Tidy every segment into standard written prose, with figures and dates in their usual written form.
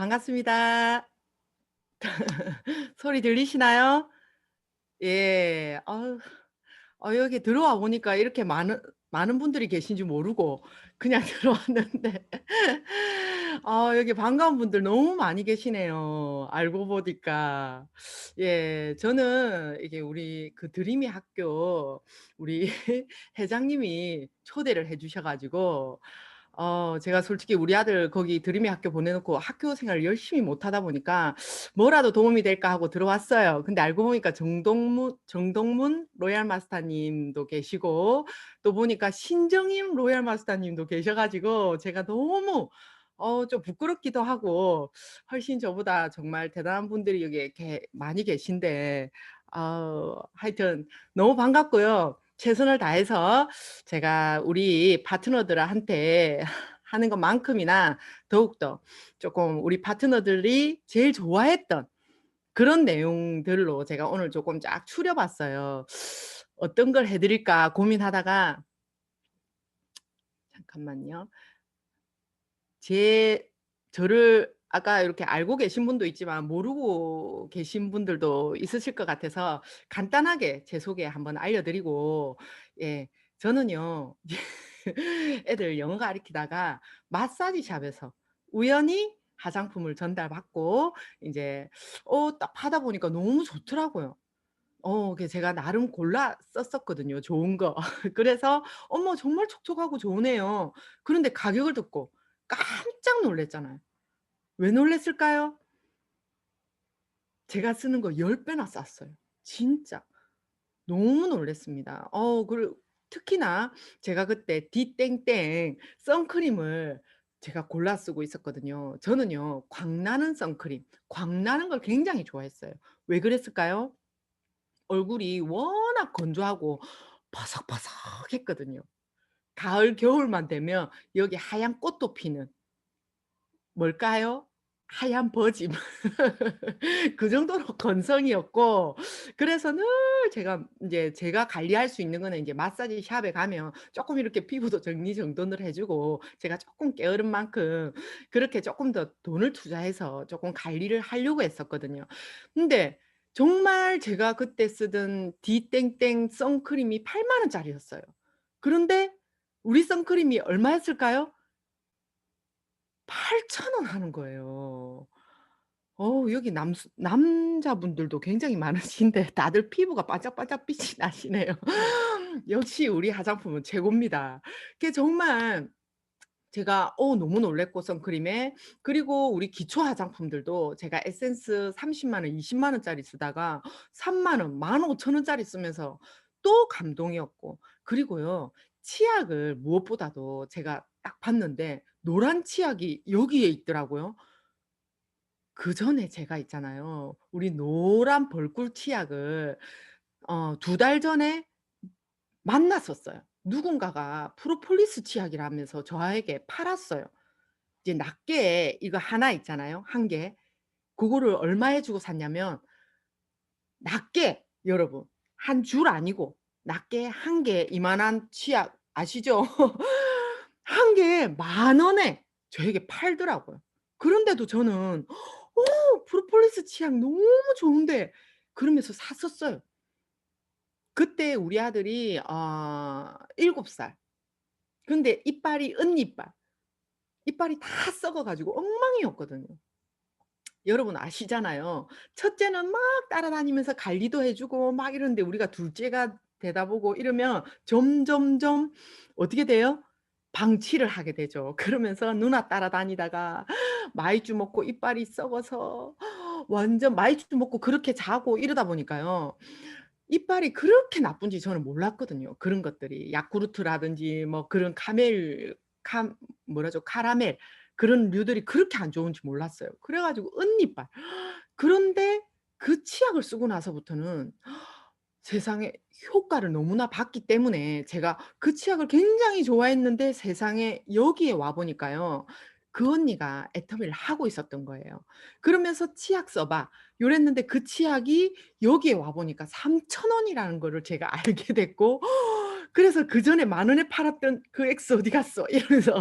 반갑습니다. 소리 들리시나요? 예. 여기 들어와 보니까 이렇게 많은 분들이 계신 줄 모르고 그냥 들어왔는데 여기 반가운 분들 너무 많이 계시네요, 알고 보니까. 예. 저는 이게 우리 그 드림이 학교 우리 회장님이 초대를 해 주셔 가지고 제가 솔직히 우리 아들 거기 드림의 학교 보내 놓고 학교 생활을 열심히 못 하다 보니까 '뭐라도 도움이 될까.' 하고 들어왔어요. 근데 알고 보니까 정동문 로얄 마스터님도 계시고 또 보니까 신정임 로얄 마스터님도 계셔 가지고 제가 너무 좀 부끄럽기도 하고 훨씬 저보다 정말 대단한 분들이 여기 이렇게 많이 계신데 하여튼 너무 반갑고요. 최선을 다해서 제가 우리 파트너들한테 하는 것만큼이나 더욱더 쪼끔 우리 파트너들이 제일 좋아했던 그런 내용들로 제가 오늘 쪼끔 쫙 추려 봤어요. 어떤 걸 해 드릴까 고민하다가 잠깐만요. 제 저를 아까 이렇게 알고 계신 분도 있지만 모르고 계신 분들도 있으실 것 같아서 간단하게 제 소개 한번 알려 드리고 예 저는요 애들 영어 가르치다가 마사지 샵에서 우연히 화장품을 전달받고 인제 딱 받아 보니까 너무 좋더라고요. 그 제가 나름 골라 썼었거든요, 좋은 거. 그래서 어머 정말 촉촉하고 좋으네요. 그런데 가격을 듣고 깜짝 놀랐잖아요. 왜 놀랐을까요? 제가 쓰는 거 10 배나 쌌어요. 진짜. 너무 놀랐습니다. 그리고 특히나 제가 그때 디땡땡 선크림을 제가 골라 쓰고 있었거든요. 저는요 광나는 선크림, 광나는 걸 굉장히 좋아했어요. 왜 그랬을까요? 얼굴이 워낙 건조하고 버석버석했거든요. 가을, 겨울만 되면 여기 하얀 꽃도 피는 뭘까요? 하얀 버짐. 그 정도로 건성이었고 그래서 늘 제가 인제 제가 관리할 수 있는 거는 인제 마사지 샵에 가면 쪼끔 이렇게 피부도 정리정돈을 해 주고 제가 쪼끔 게으른 만큼 그렇게 쪼끔 더 돈을 투자해서 쪼끔 관리를 하려고 했었거든요. 근데 정말 제가 그때 쓰던 디땡땡 선크림이 80,000 원짜리였어요. 그런데 우리 선크림이 얼마였을까요? 8,000원 하는 거예요. 여기 남자분들도 굉장히 많으신데 다들 피부가 반짝반짝 빛이 나시네요. 역시 우리 화장품은 최고입니다. 그게 정말 제가 너무 놀랐고 선크림에 그리고 우리 기초 화장품들도 제가 에센스 300,000 원, 200,000 원짜리 쓰다가 30,000 원, 15,000 원짜리 쓰면서 또 감동이었고 그리고요. 치약을 무엇보다도 제가 딱 봤는데 노란 치약이 여기에 있더라고요. 그전에 제가 있잖아요. 우리 노란 벌꿀 치약을 2달 전에 만났었어요. 누군가가 프로폴리스 치약이라면서 저에게 팔았어요. 이제 낱개 이거 하나 있잖아요, 한 개. 그거를 얼마에 주고 샀냐면 낱개 여러분 한 줄 아니고 낱개 한 개 이만한 치약 아시죠? 한 개에 만 원에 저에게 팔더라고요. 그런데도 저는 프로폴리스 치약 너무 좋은데.' 그러면서 샀었어요. 그때 우리 아들이 7 살. 근데 이빨이 은이빨. 이빨이 다 썩어 가지고 엉망이었거든요. 여러분 아시잖아요. 첫째는 막 따라다니면서 관리도 해 주고 막 이러는데 우리가 둘째가 되다 보고 이러면 점점점 어떻게 돼요? 방치를 하게 되죠. 그러면서 누나 따라다니다가 마이쮸 먹고 이빨이 썩어서 완전 마이쮸 먹고 그렇게 자고 이러다 보니까요. 이빨이 그렇게 나쁜지 저는 몰랐거든요, 그런 것들이. 야쿠르트라든지 뭐 그런 캄 뭐라죠? 카라멜 그런 류들이 그렇게 안 좋은지 몰랐어요. 그래 가지고 은이빨. 그런데 그 치약을 쓰고 나서부터는 세상에 효과를 너무나 봤기 때문에 제가 그 치약을 굉장히 좋아했는데 세상에 여기에 와 보니까요. 그 언니가 애터미를 하고 있었던 거예요. 그러면서 "치약 써 봐." 요랬는데 그 치약이 여기에 와 보니까 3,000 원이라는 거를 제가 알게 됐고 그래서 "그전에 만 원에 팔았던 그 엑스 어디 갔어?" 이러면서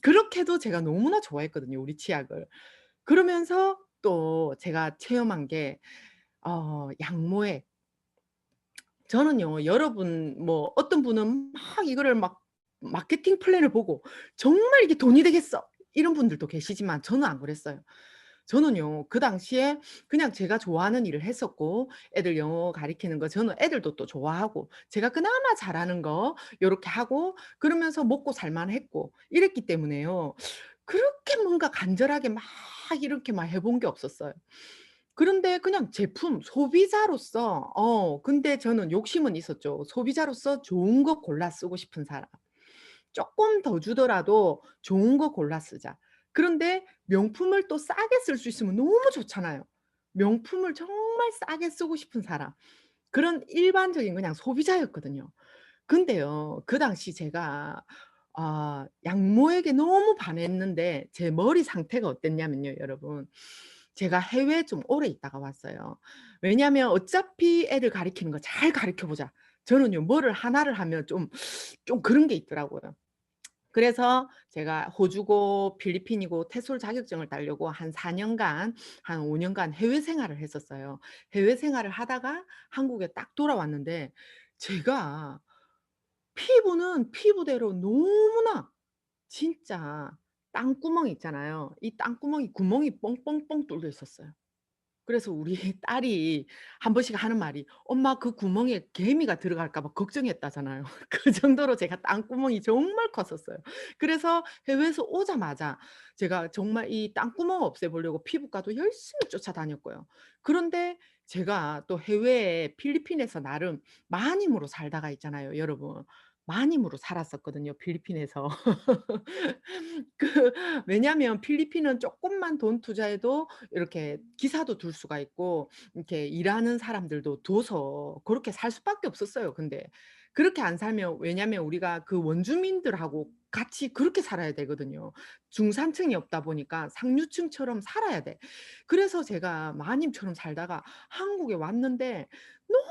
그렇게도 제가 너무나 좋아했거든요, 우리 치약을. 그러면서 또 제가 체험한 게 양모액. 저는요, 여러분 뭐 어떤 분은 막 이거를 막 마케팅 플랜을 보고 '정말 이게 돈이 되겠어.' 이런 분들도 계시지만 저는 안 그랬어요. 저는요, 그 당시에 그냥 제가 좋아하는 일을 했었고, 애들 영어 가리키는 거 저는 애들도 또 좋아하고 제가 그나마 잘하는 거 요렇게 하고 그러면서 먹고 살 만했고 이랬기 때문에요. 그렇게 뭔가 간절하게 막 이렇게 막 해본 게 없었어요. 그런데 그냥 제품 소비자로서 근데 저는 욕심은 있었죠. 소비자로서 좋은 거 골라 쓰고 싶은 사람. 쪼끔 더 주더라도 좋은 거 골라 쓰자. 그런데 명품을 또 싸게 쓸 수 있으면 너무 좋잖아요. 명품을 정말 싸게 쓰고 싶은 사람. 그런 일반적인 그냥 소비자였거든요. 근데요, 그 당시 제가 양모에게 너무 반했는데 제 머리 상태가 어땠냐면요, 여러분. 제가 해외에 좀 오래 있다가 왔어요. 왜냐하면 어차피 애들 가리키는 거 잘 가르쳐 보자. 저는요, 뭐를 하나를 하면 좀 그런 게 있더라고요. 그래서 제가 호주고 필리핀이고 테솔 자격증을 따려고 한 4 년간, 한 5 년간 해외 생활을 했었어요. 해외 생활을 하다가 한국에 딱 돌아왔는데 제가 피부는 피부대로 너무나 진짜 땅구멍 있잖아요. 이 땅구멍이 구멍이 뻥뻥뻥 뚫려 있었어요. 그래서 우리 딸이 한 번씩 하는 말이 "엄마 그 구멍에 개미가 들어갈까 봐 걱정했다."잖아요. 그 정도로 제가 땅구멍이 정말 컸었어요. 그래서 해외에서 오자마자 제가 정말 이 땅구멍 없애보려고 피부과도 열심히 쫓아다녔고요. 그런데 제가 또 해외에 필리핀에서 나름 마님으로 살다가 있잖아요, 여러분. 마님으로 살았었거든요, 필리핀에서. 그 왜냐하면 필리핀은 쪼끔만 돈 투자해도 이렇게 기사도 둘 수가 있고 이렇게 일하는 사람들도 둬서 그렇게 살 수밖에 없었어요, 근데. 그렇게 안 살면, 왜냐하면 우리가 그 원주민들하고 같이 그렇게 살아야 되거든요. 중산층이 없다 보니까 상류층처럼 살아야 돼. 그래서 제가 마님처럼 살다가 한국에 왔는데 너무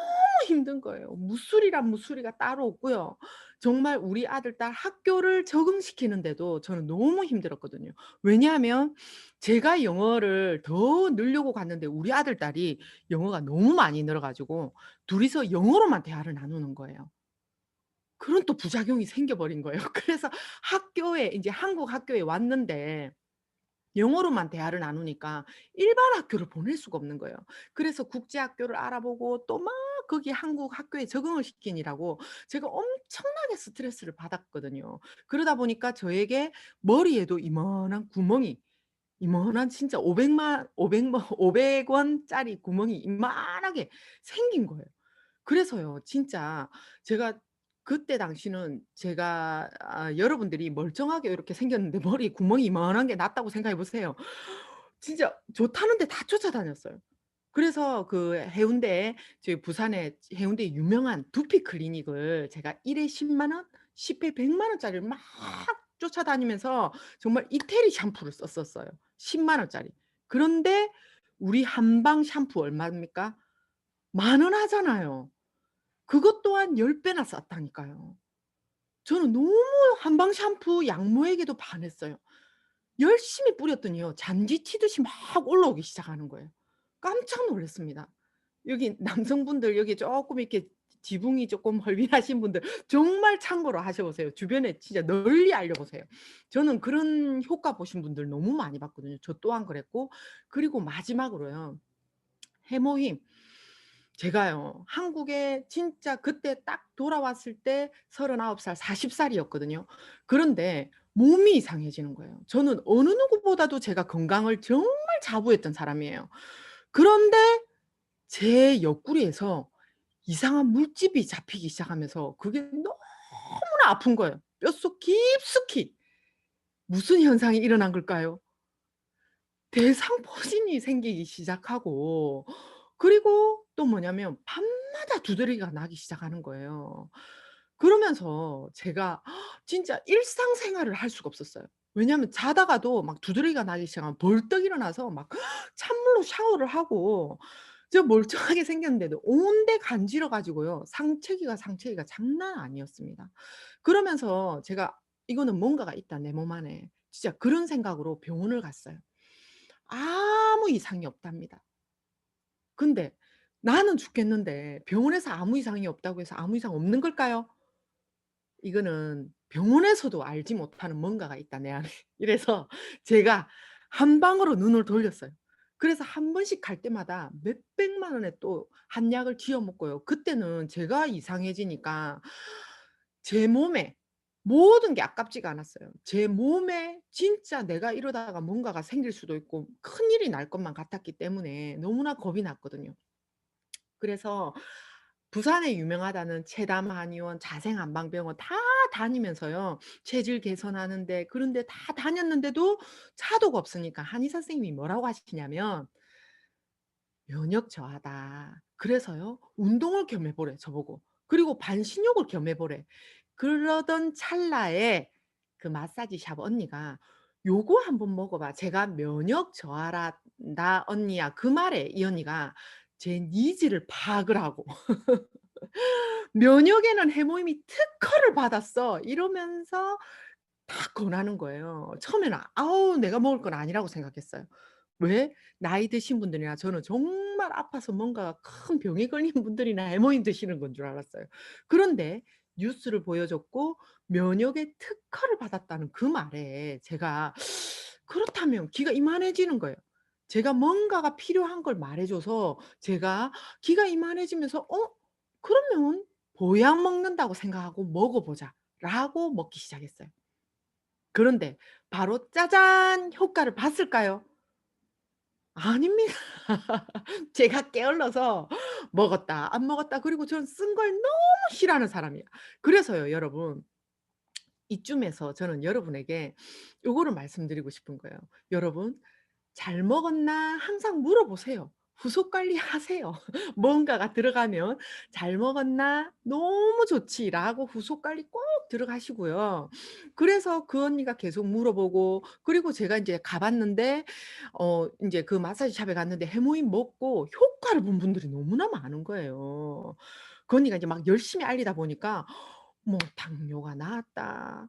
힘든 거예요. 무술이란 무술이가 따로 없고요. 정말 우리 아들, 딸 학교를 적응시키는데도 저는 너무 힘들었거든요. 왜냐하면 제가 영어를 더 늘려고 갔는데 우리 아들, 딸이 영어가 너무 많이 늘어 가지고 둘이서 영어로만 대화를 나누는 거예요. 그런 또 부작용이 생겨 버린 거예요. 그래서 학교에 인제 한국 학교에 왔는데 영어로만 대화를 나누니까 일반 학교를 보낼 수가 없는 거예요. 그래서 국제 학교를 알아보고 또 막 거기 한국 학교에 적응을 시키느라고 제가 엄청나게 스트레스를 받았거든요. 그러다 보니까 저에게 머리에도 이만한 구멍이, 이만한 진짜 500 원짜리 구멍이 이만하게 생긴 거예요. 그래서요, 진짜 제가 그때 당시는 제가 여러분들이 멀쩡하게 이렇게 생겼는데 머리에 구멍이 이만한 게 났다고 생각해 보세요. 진짜 좋다는 데 다 쫓아다녔어요. 그래서 그 해운대에, 저희 부산에 해운대에 유명한 두피 클리닉을 제가 1 회 10만 원, 10회 100만 원짜리를 막 쫓아다니면서 정말 이태리 샴푸를 썼었어요, 10만 원짜리. 그런데 우리 한방 샴푸 얼마입니까? 만 원 하잖아요. 그것 또한 10 배나 쌌다니까요. 저는 너무 한방 샴푸 양모에게도 반했어요. 열심히 뿌렸더니요, 잔디 튀듯이 막 올라오기 시작하는 거예요. 깜짝 놀랐습니다. 여기 남성분들 여기 쪼끔 이렇게 지붕이 쪼끔 헐빈하신 분들 정말 참고로 하셔 보세요. 주변에 진짜 널리 알려 보세요. 저는 그런 효과 보신 분들 너무 많이 봤거든요. 저 또한 그랬고. 그리고 마지막으로요, 해모힘. 제가요, 한국에 진짜 그때 딱 돌아왔을 때 39 살, 40 살이었거든요. 그런데 몸이 이상해지는 거예요. 저는 어느 누구보다도 제가 건강을 정말 자부했던 사람이에요. 그런데 제 옆구리에서 이상한 물집이 잡히기 시작하면서 그게 너무나 아픈 거예요, 뼛속 깊숙이. 무슨 현상이 일어난 걸까요? 대상포진이 생기기 시작하고, 그리고 또 뭐냐면 밤마다 두드러기가 나기 시작하는 거예요. 그러면서 제가 진짜 일상생활을 할 수가 없었어요. 왜냐하면 자다가도 막 두드러기가 나기 시작하면 벌떡 일어나서 막 찬물로 샤워를 하고, 저 멀쩡하게 생겼는데도 온데 간지러 가지고요. 상체기가 장난 아니었습니다. 그러면서 제가 '이거는 뭔가가 있다 내 몸 안에.' 진짜 그런 생각으로 병원을 갔어요. 아무 이상이 없답니다. 근데 나는 죽겠는데 병원에서 아무 이상이 없다고 해서 아무 이상 없는 걸까요? 이거는 병원에서도 알지 못하는 뭔가가 있다 내 안에. 이래서 제가 한 방으로 눈을 돌렸어요. 그래서 한 번씩 갈 때마다 몇백만 원에 또 한약을 지어 먹고요. 그때는 제가 이상해지니까 제 몸에 모든 게 아깝지가 않았어요. 제 몸에 진짜 내가 이러다가 뭔가가 생길 수도 있고 큰일이 날 것만 같았기 때문에 너무나 겁이 났거든요. 그래서 부산에 유명하다는 채담 한의원, 자생안방병원 다 다니면서요. 체질 개선하는 데 그런 데 다 다녔는데도 차도가 없으니까 한의사 선생님이 뭐라고 하시냐면 "면역 저하다." 그래서요 "운동을 겸해 보래." 저보고. 그리고 "반신욕을 겸해 보래." 그러던 찰나에 그 마사지 샵 언니가 "요거 한번 먹어 봐." 제가 "면역 저하란다 언니야." 그 말에 이 언니가 제 니즈를 파악을 하고 "면역에는 해모임이 특허를 받았어." 이러면서 딱 권하는 거예요. 처음에는 아우 내가 먹을 건 아니라고 생각했어요. 왜? 나이 드신 분들이나 저는 정말 아파서 뭔가 큰 병에 걸린 분들이나 해모임 드시는 건 줄 알았어요. 그런데 뉴스를 보여줬고 면역의 특허를 받았다는 그 말에 제가 그렇다면 귀가 이만해지는 거예요. 제가 뭔가가 필요한 걸 말해 줘서 제가 귀가 이만해지면서 '어 그러면 보약 먹는다고 생각하고 먹어 보자.'라고 먹기 시작했어요. 그런데 바로 짜잔 효과를 봤을까요? 아닙니다. 제가 게을러서 먹었다 안 먹었다 그리고 저는 쓴 걸 너무 싫어하는 사람이에요. 그래서요 여러분 이쯤에서 저는 여러분에게 요거를 말씀드리고 싶은 거예요. 여러분 잘 먹었나 항상 물어보세요. 후속 관리하세요. 뭔가가 들어가면 "잘 먹었나? 너무 좋지."라고 후속 관리 꼭 들어가시고요. 그래서 그 언니가 계속 물어보고 그리고 제가 인제 가 봤는데 인제 그 마사지 샵에 갔는데 해모임 먹고 효과를 본 분들이 너무나 많은 거예요. 그 언니가 이제 막 열심히 알리다 보니까 뭐 당뇨가 나았다.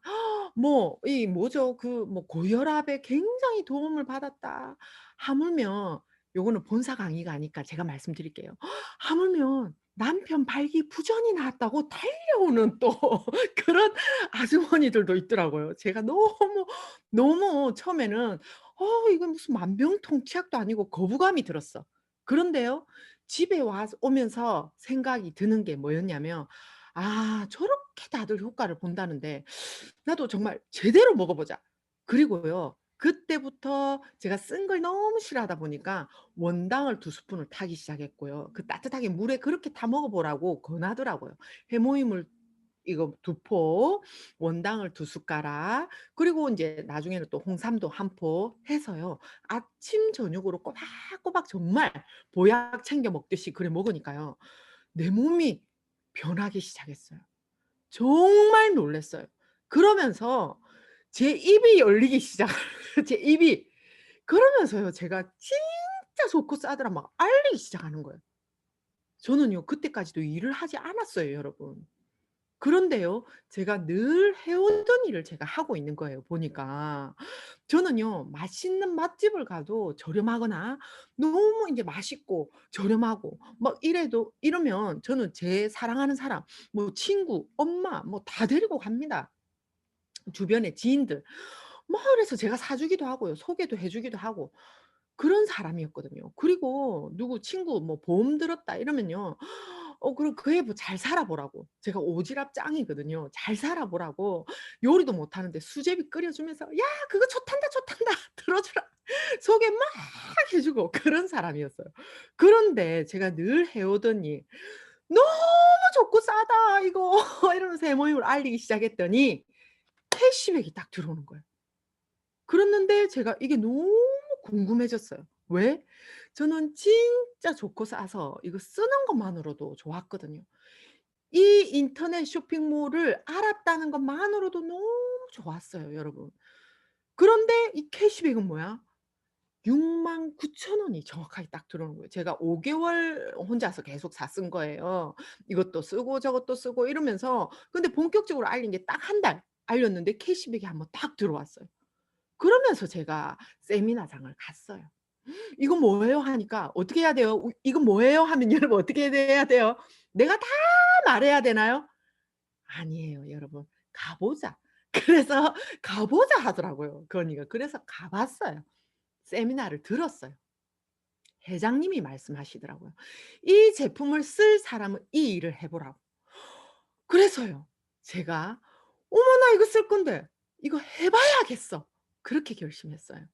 뭐 이 뭐죠? 그 뭐 고혈압에 굉장히 도움을 받았다. 하물며 요거는 본사 강의가 아니까 제가 말씀드릴게요. 하물며 남편 발기부전이 나았다고 달려오는 또 그런 아주머니들도 있더라고요. 제가 너무 처음에는 이건 무슨 만병통치약도 아니고 거부감이 들었어. 그런데요. 집에 와서 오면서 생각이 드는 게 뭐였냐면 '아 저렇게 다들 효과를 본다는데 나도 정말 제대로 먹어 보자.' 그리고요. 그때부터 제가 쓴 걸 너무 싫어하다 보니까 원당을 2스푼을 타기 시작했고요. 그 따뜻하게 물에 그렇게 타 먹어 보라고 권하더라고요. 해모임을 이거 2포, 원당을 2숟가락 그리고 인제 나중에는 또 홍삼도 1포 해서요. 아침 저녁으로 꼬박꼬박 정말 보약 챙겨 먹듯이 그래 먹으니까요. 내 몸이 변하기 시작했어요. 정말 놀랐어요. 그러면서 제 입이 열리기 시작 제 입이. 그러면서요 제가 진짜 좋고 싸더라 막 알리기 시작하는 거예요. 저는요 그때까지도 일을 하지 않았어요 여러분. 그런데요 제가 늘 해오던 일을 제가 하고 있는 거예요 보니까. 저는요 맛있는 맛집을 가도 저렴하거나 너무 인제 맛있고 저렴하고 막 이러면 저는 제 사랑하는 사람 뭐 친구, 엄마 뭐 다 데리고 갑니다. 주변의 지인들. 뭐 그래서 제가 사 주기도 하고요. 소개도 해 주기도 하고 그런 사람이었거든요. 그리고 누구 친구 뭐 "보험 들었다." 이러면요. 그럼 그 애 뭐 잘 살아 보라고. 제가 오지랖 짱이거든요. 잘 살아 보라고 요리도 못하는데 수제비 끓여 주면서 "야 그거 좋단다, 좋단다. 들어 주라." 소개 막 해 주고 그런 사람이었어요. 그런데 제가 늘 해 오던 일 "너무 좋고 싸다 이거." 이러면서 해모임을 알리기 시작했더니 캐시백이 딱 들어오는 거예요. 그랬는데 제가 이게 너무 궁금해졌어요. 왜? 저는 진짜 좋고 싸서 이거 쓰는 것만으로도 좋았거든요. 이 인터넷 쇼핑몰을 알았다는 것만으로도 너무 좋았어요 여러분. 그런데 이 캐시백은 뭐야? 6 19,000원이 정확하게 딱 들어오는 거예요. 제가 5 개월 혼자서 계속 다 쓴 거예요. 이것도 쓰고 저것도 쓰고 이러면서. 근데 본격적으로 알린 게 딱 한 달 알렸는데 캐시백이 한번 딱 들어왔어요. 그러면서 제가 세미나장을 갔어요. "이거 뭐예요?" 하니까 "어떻게 해야 돼요? 이건 뭐예요?" 하면 여러분 어떻게 해야 돼요? 내가 다 말해야 되나요? 아니에요 여러분. "가 보자." 그래서 "가 보자." 하더라고요 그 언니가. 그래서 가 봤어요. 세미나를 들었어요. 회장님이 말씀하시더라고요. "이 제품을 쓸 사람은 이 일을 해 보라고." 그래서요. 제가 '어머 나 이거 쓸 건데 이거 해 봐야겠어.' 그렇게 결심했어요.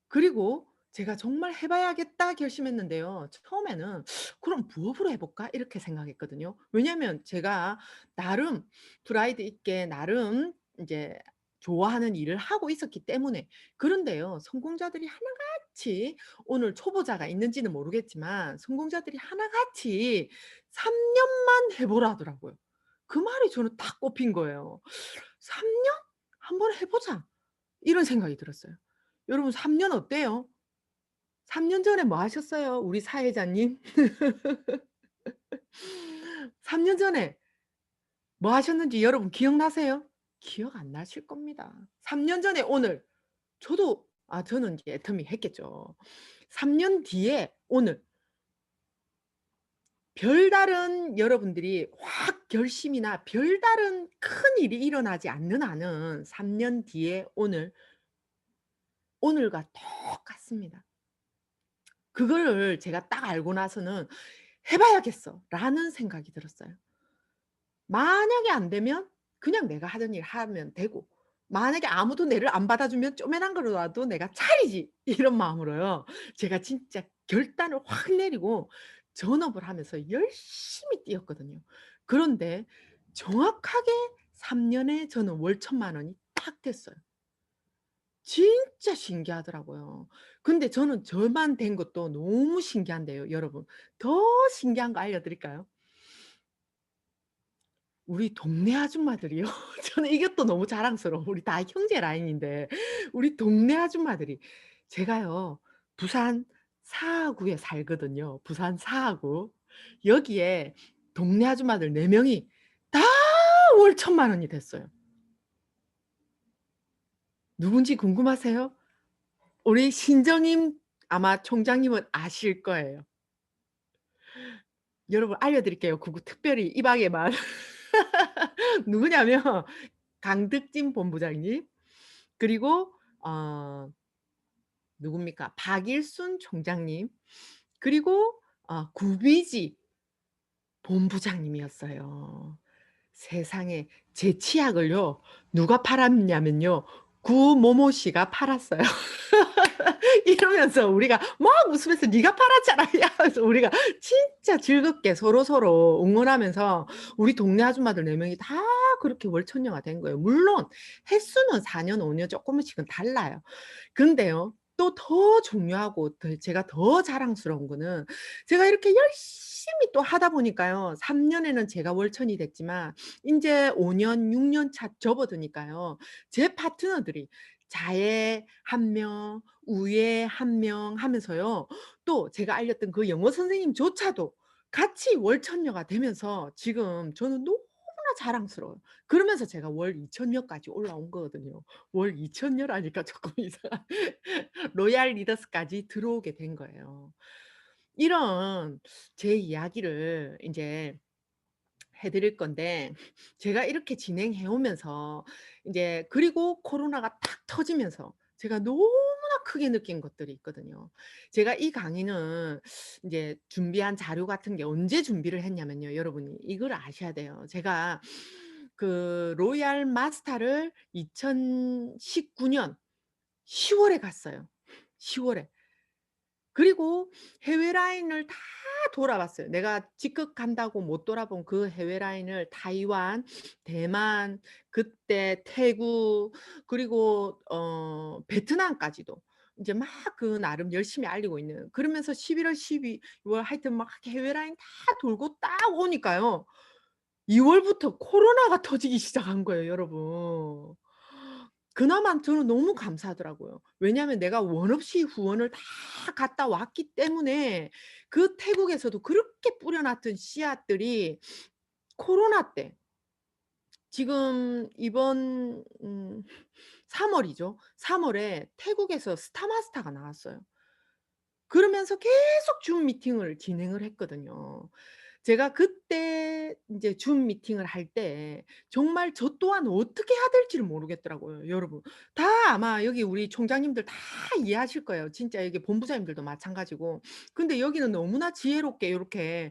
그리고 제가 '정말 해 봐야겠다.' 결심했는데요. 처음에는 '그럼 부업으로 해 볼까?' 이렇게 생각했거든요. 왜냐하면 제가 나름 프라이드 있게 나름 인제 좋아하는 일을 하고 있었기 때문에. 그런데요, 성공자들이 하나같이 오늘 초보자가 있는지는 모르겠지만 성공자들이 하나같이 "3 년만 해 보라." 하더라고요. 그 말이 저는 딱 꼽힌 거예요. '3 년? 한번 해 보자.' 이런 생각이 들었어요. 여러분 3년 어때요? 3년 전에 뭐 하셨어요? 우리 사회자님. 3년 전에 뭐 하셨는지 여러분 기억나세요? 기억 안 나실 겁니다. 3년 전에 오늘 저도 저는 이제 애터미 했겠죠. 3년 뒤에 오늘 별다른 여러분들이 확 결심이나 별다른 큰일이 일어나지 않는 한은 3년 뒤에 오늘, 오늘과 똑같습니다. 그거를 제가 딱 알고 나서는 '해 봐야겠어.'라는 생각이 들었어요. 만약에 안 되면 그냥 내가 하던 일 하면 되고, 만약에 아무도 내를 안 받아주면 쪼매난 거라도 내가 차리지 이런 마음으로요. 제가 진짜 결단을 확 내리고 전업을 하면서 열심히 뛰었거든요. 그런데 정확하게 3 년에 저는 월 1,000만 원이 딱 됐어요. 진짜 신기하더라고요. 근데 저는 저만 된 것도 너무 신기한데요 여러분. 더 신기한 거 알려 드릴까요? 우리 동네 아줌마들이요. 저는 이것도 너무 자랑스러워. 우리 다 형제 라인인데 우리 동네 아줌마들이. 제가요 부산 사하구에 살거든요. 부산 사하구. 여기에 동네 아줌마들 4 명이 다 월 1,000만 원이 됐어요. 누군지 궁금하세요? 우리 신정임 아마 총장님은 아실 거예요. 여러분 알려 드릴게요. 그거 특별히 이 방에만. 누구냐면 강득진 본부장님, 그리고 누굽니까? 박일순 총장님, 그리고 구비지 본부장님이었어요. 세상에 제 치약을요 누가 팔았냐면요 구모모 씨가 팔았어요. 이러면서 우리가 막 웃으면서 "네가 팔았잖아." 야 하면서 우리가 진짜 즐겁게 서로서로 응원하면서 우리 동네 아줌마들 4 명이 다 그렇게 월천녀가 된 거예요. 물론 횟수는 4 년, 5년 쪼끔씩은 달라요. 근데요, 또 더 중요하고 제가 더 자랑스러운 거는 제가 이렇게 열심히 또 하다 보니까요. 3 년에는 제가 월천이 됐지만 인제 5 년, 6년 차 접어드니까요. 제 파트너들이 자에 1 명, 우에 1명 하면서요. 또 제가 알렸던 그 영어 선생님조차도 같이 월천녀가 되면서 지금 저는 너무나 자랑스러워요. 그러면서 제가 월 2,000 녀까지 올라온 거거든요. 월 2,000 녀라니까 조금 이상한 로얄 리더스까지 들어오게 된 거예요. 이런 제 이야기를 인제 해 드릴 건데 제가 이렇게 진행해 오면서 인제 그리고 코로나가 탁 터지면서 제가 너무나 크게 느낀 것들이 있거든요. 제가 이 강의는 인제 준비한 자료 같은 게 언제 준비를 했냐면요. 여러분이 이걸 아셔야 돼요. 제가 그 로얄 마스터를 2019년 10 월에 갔어요. 10 월에. 그리고 해외 라인을 다 돌아봤어요. 내가 직급 간다고 못 돌아본 그 해외 라인을 타이완, 대만, 그때 태국, 그리고 베트남까지도 인제 막 그 나름 열심히 알리고 있는, 그러면서 11 월, 12월 하여튼 막 해외 라인 다 돌고 딱 오니까요. 2 월부터 코로나가 터지기 시작한 거예요 여러분. 그나마 저는 너무 감사하더라고요. 왜냐하면 내가 원 없이 후원을 다 갔다 왔기 때문에 그 태국에서도 그렇게 뿌려 놨던 씨앗들이 코로나 때 지금 이번 3 월이죠. 3 월에 태국에서 스타마스타가 나왔어요. 그러면서 계속 줌 미팅을 진행을 했거든요. 제가 그때 인제 줌 미팅을 할 때 정말 저 또한 어떻게 해야 될지를 모르겠더라고요, 여러분. 다 아마 여기 우리 총장님들 다 이해하실 거예요. 진짜 여기 본부장님들도 마찬가지고. 근데 여기는 너무나 지혜롭게 요렇게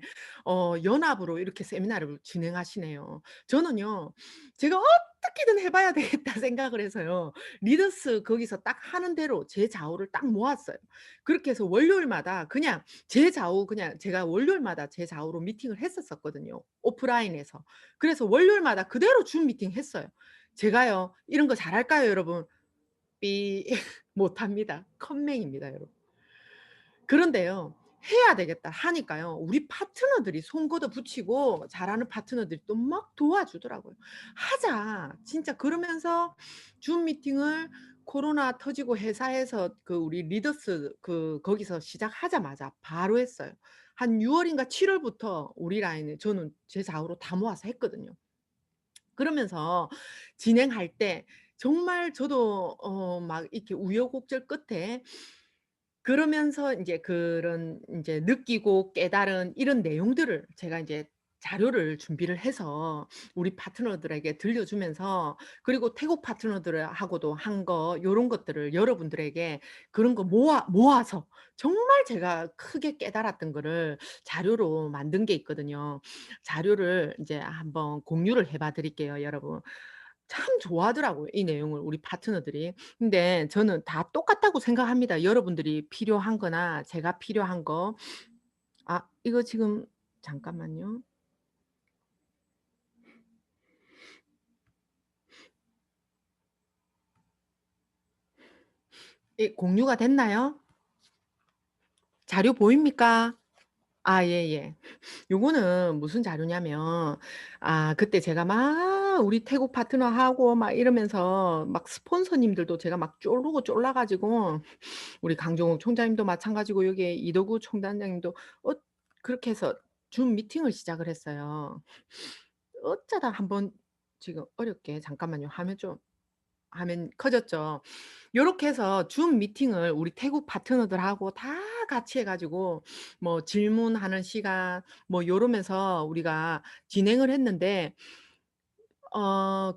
연합으로 이렇게 세미나를 진행하시네요. 저는요. 제가 '어떻게든 해 봐야 되겠다.' 생각을 해서요. 리더스 거기서 딱 하는 대로 제 좌우를 딱 모았어요. 그렇게 해서 월요일마다 그냥 제 좌우 그냥 제가 월요일마다 제 좌우로 미팅을 했었었거든요, 오프라인에서. 그래서 월요일마다 그대로 줌 미팅 했어요. 제가요 이런 거 잘할까요, 여러분? 삐 못합니다. 컴맹입니다, 여러분. 그런데요. 해야 되겠다 하니까요. 우리 파트너들이 손 걷어 붙이고 잘하는 파트너들이 또 막 도와주더라고요. "하자." 진짜 그러면서 줌 미팅을 코로나 터지고 회사에서 그 우리 리더스 거기서 시작하자마자 바로 했어요. 한 6 월인가 7 월부터 우리 라인을 저는 제 좌우로 다 모아서 했거든요. 그러면서 진행할 때 정말 저도 막 이렇게 우여곡절 끝에 그러면서 인제 그런 인제 느끼고 깨달은 이런 내용들을 제가 인제 자료를 준비를 해서 우리 파트너들에게 들려주면서 그리고 태국 파트너들하고도 한 거 요런 것들을 여러분들에게 그런 거 모아서 정말 제가 크게 깨달았던 거를 자료로 만든 게 있거든요. 자료를 인제 한번 공유를 해봐 드릴게요, 여러분. 참 좋아하더라고요, 이 내용을 우리 파트너들이. 근데 저는 다 똑같다고 생각합니다. 여러분들이 필요한 거나 제가 필요한 거. 아 이거 지금 잠깐만요. 공유가 됐나요? 자료 보입니까? 아 예예. 요거는 무슨 자료냐면 그때 제가 막 우리 태국 파트너하고 막 이러면서 막 스폰서님들도 제가 막 쪼르고 쫄라 가지고 우리 강종욱 총장님도 마찬가지고 여기에 이덕우 총단장님도 그렇게 해서 줌 미팅을 시작을 했어요. 어쩌다 한번 지금 어렵게 잠깐만요. 화면 커졌죠. 요렇게 해서 줌 미팅을 우리 태국 파트너들하고 다 같이 해 가지고 뭐 질문하는 시간 뭐 요러면서 우리가 진행을 했는데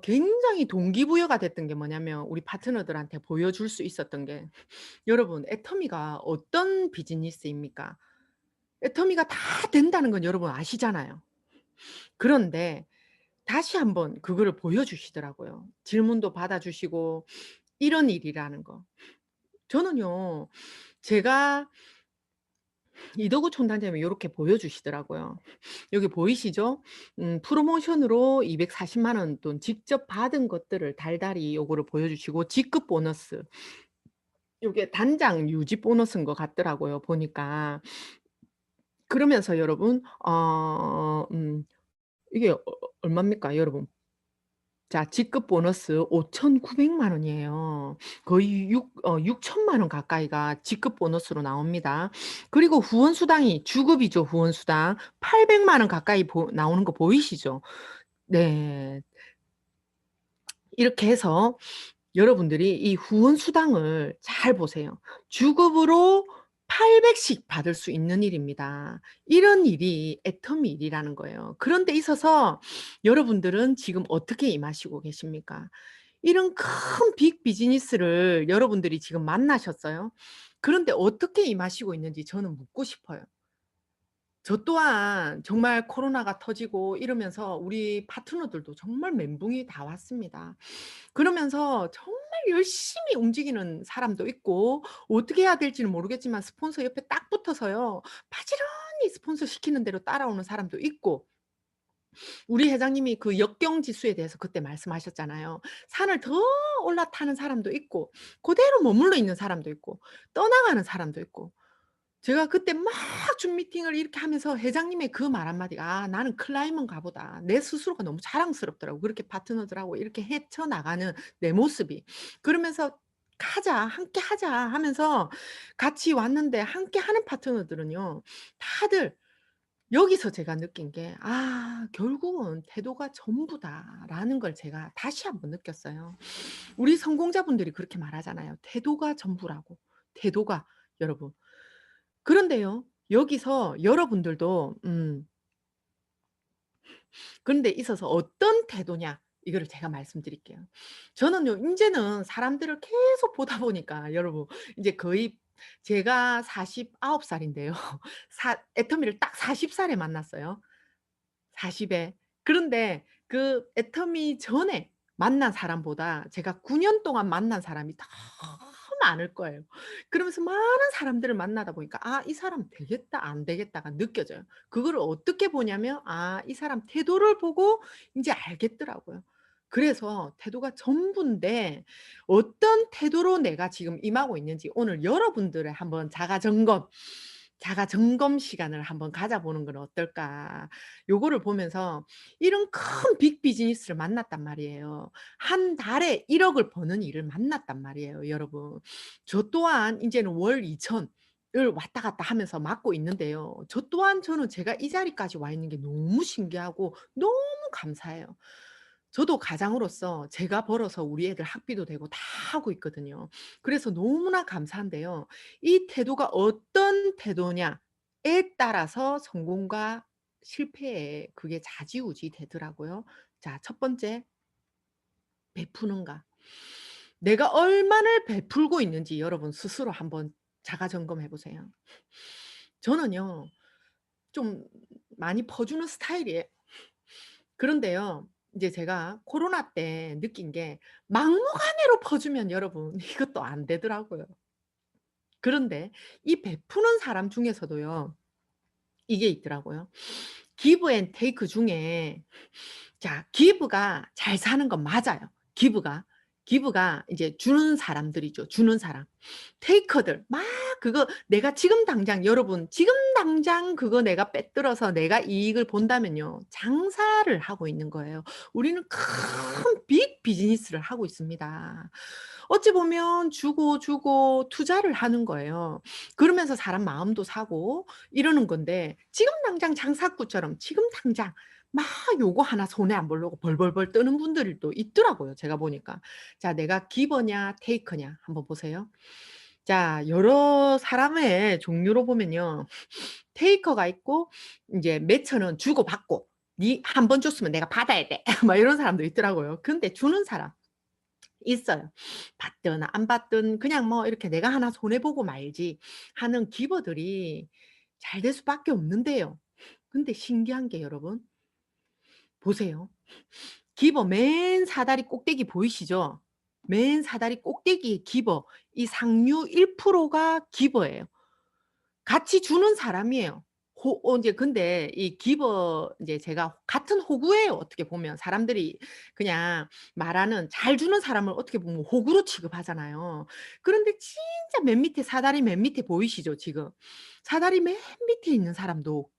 굉장히 동기부여가 됐던 게 뭐냐면 우리 파트너들한테 보여줄 수 있었던 게 여러분 애터미가 어떤 비즈니스입니까? 애터미가 다 된다는 건 여러분 아시잖아요. 그런데 다시 한번 그거를 보여주시더라고요. 질문도 받아주시고 이런 일이라는 거. 저는요. 제가 이덕우 총단장님이 요렇게 보여주시더라고요. 여기 보이시죠? 프로모션으로 240만 원 돈 직접 받은 것들을 달달이 요거를 보여주시고 직급 보너스 요게 단장 유지 보너스인 것 같더라고요 보니까. 그러면서 여러분 이게 얼마입니까 여러분? 자 직급 보너스 5,900만 원이에요. 거의 6천만 원 가까이가 직급 보너스로 나옵니다. 그리고 후원 수당이 주급이죠, 후원 수당. 800만 원 가까이 나오는 거 보이시죠? 네. 이렇게 해서 여러분들이 이 후원 수당을 잘 보세요. 주급으로 800씩 받을 수 있는 일입니다. 이런 일이 애터미 일이라는 거예요. 그런 데 있어서 여러분들은 지금 어떻게 임하시고 계십니까? 이런 큰 빅 비즈니스를 여러분들이 지금 만나셨어요. 그런데 어떻게 임하시고 있는지 저는 묻고 싶어요. 저 또한 정말 코로나가 터지고 이러면서 우리 파트너들도 정말 멘붕이 다 왔습니다. 그러면서 정말 열심히 움직이는 사람도 있고 어떻게 해야 될지는 모르겠지만 스폰서 옆에 딱 붙어서요. 바지런히 스폰서 시키는 대로 따라오는 사람도 있고 우리 회장님이 그 역경 지수에 대해서 그때 말씀하셨잖아요. 산을 더 올라타는 사람도 있고 그대로 머물러 있는 사람도 있고 떠나가는 사람도 있고 제가 그때 막 줌 미팅을 이렇게 하면서 회장님의 그 말 한마디가 '아 나는 클라이머인가 보다.' 내 스스로가 너무 자랑스럽더라고요. 그렇게 파트너들하고 이렇게 헤쳐나가는 내 모습이. 그러면서 "하자. 함께 하자." 하면서 같이 왔는데 함께 하는 파트너들은요. 다들 여기서 제가 느낀 게 '아 결국은 태도가 전부다.'라는 걸 제가 다시 한번 느꼈어요. 우리 성공자분들이 그렇게 말하잖아요. 태도가 전부라고. 태도가 여러분. 그런데요. 여기서 여러분들도 그런 데 있어서 어떤 태도냐 이거를 제가 말씀드릴게요. 저는요 인제는 사람들을 계속 보다 보니까 여러분 인제 거의 제가 49 살인데요. 사 애터미를 딱 40 살에 만났어요. 40에. 그런데 그 애터미 전에 만난 사람보다 제가 9년 동안 만난 사람이 더 많을 거예요. 그러면서 많은 사람들을 만나다 보니까 '아 이 사람 되겠다. 안 되겠다.'가 느껴져요. 그거를 어떻게 보냐면 아 이 사람 태도를 보고 인제 알겠더라고요. 그래서 태도가 전부인데 어떤 태도로 내가 지금 임하고 있는지 오늘 여러분들의 한번 자가 점검 시간을 한번 가져 보는 건 어떨까. 요거를 보면서 이런 큰 빅 비즈니스를 만났단 말이에요. 한 달에 1억 을 버는 일을 만났단 말이에요 여러분. 저 또한 인제는 월 2천 을 왔다 갔다 하면서 맡고 있는데요. 저 또한 저는 제가 이 자리까지 와 있는 게 너무 신기하고 너무 감사해요. 저도 가장으로서 제가 벌어서 우리 애들 학비도 되고 다 하고 있거든요. 그래서 너무나 감사한데요. 이 태도가 어떤 태도냐에 따라서 성공과 실패에 그게 좌지우지 되더라고요. 자, 첫 번째 베푸는가. 내가 얼마나 베풀고 있는지 여러분 스스로 한번 자가 점검해 보세요. 저는요. 좀 많이 퍼주는 스타일이에요. 그런데요. 이제 제가 코로나 때 느낀 게 막무가내로 퍼주면 여러분 이것도 안 되더라고요. 그런데 이 베푸는 사람 중에서도요. 이게 있더라고요. 기브 앤 테이크 중에 자 기브가 잘 사는 건 맞아요. 기브가. 기브가 이제 주는 사람들이죠, 주는 사람. 테이커들 막 그거 내가 지금 당장 여러분 지금 당장 그거 내가 빼들어서 내가 이익을 본다면요. 장사를 하고 있는 거예요. 우리는 큰 빅 비즈니스를 하고 있습니다. 어찌 보면 주고 투자를 하는 거예요. 그러면서 사람 마음도 사고 이러는 건데 지금 당장 장사꾼처럼 지금 당장 막 요거 하나 손에 안 보려고 벌벌벌 뜨는 분들이 또 있더라고요, 제가 보니까. 자, 내가 기버냐 테이커냐 한번 보세요. 자, 여러 사람의 종류로 보면요. 테이커가 있고 인제 매처는 주고받고 "니 한 번 줬으면 내가 받아야 돼." 막 이런 사람도 있더라고요. 근데 주는 사람 있어요. 받든 안 받든 그냥 뭐 이렇게 '내가 하나 손해 보고 말지.' 하는 기버들이 잘 될 수밖에 없는데요. 근데 신기한 게 여러분 보세요. 기버 맨 사다리 꼭대기 보이시죠? 맨 사다리 꼭대기의 기버 이 상류 1%가 기버예요. 같이 주는 사람이에요. 인제 근데 이 기버 인제 제가 같은 호구예요 어떻게 보면. 사람들이 그냥 말하는 잘 주는 사람을 어떻게 보면 호구로 취급하잖아요. 그런데 진짜 맨 밑에 사다리 맨 밑에 보이시죠 지금? 사다리 맨 밑에 있는 사람도